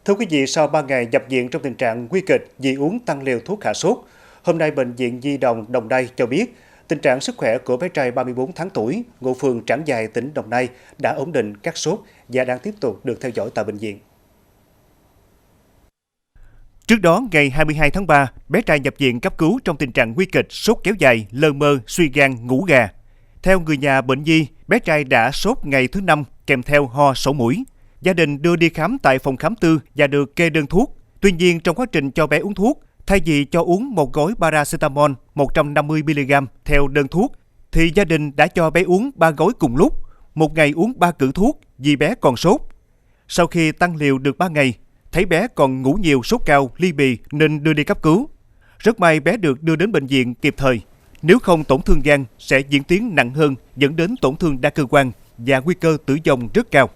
Thưa quý vị, sau 3 ngày nhập viện trong tình trạng nguy kịch vì uống tăng liều thuốc hạ sốt, hôm nay Bệnh viện Nhi đồng Đồng Nai cho biết tình trạng sức khỏe của bé trai 34 tháng tuổi, ngụ phường Trảng Giài, tỉnh Đồng Nai đã ổn định, cắt sốt và đang tiếp tục được theo dõi tại bệnh viện. Trước đó, ngày 22 tháng 3, bé trai nhập viện cấp cứu trong tình trạng nguy kịch, sốt kéo dài, lơ mơ, suy gan, ngủ gà. Theo người nhà bệnh nhi, bé trai đã sốt ngày thứ 5 kèm theo ho sổ mũi. Gia đình đưa đi khám tại phòng khám tư và được kê đơn thuốc. Tuy nhiên, trong quá trình cho bé uống thuốc, thay vì cho uống một gói paracetamol 150mg theo đơn thuốc, thì gia đình đã cho bé uống 3 gói cùng lúc, một ngày uống 3 cữ thuốc vì bé còn sốt. Sau khi tăng liều được 3 ngày, thấy bé còn ngủ nhiều, sốt cao, ly bì nên đưa đi cấp cứu. Rất may bé được đưa đến bệnh viện kịp thời. Nếu không, tổn thương gan sẽ diễn tiến nặng hơn, dẫn đến tổn thương đa cơ quan và nguy cơ tử vong rất cao.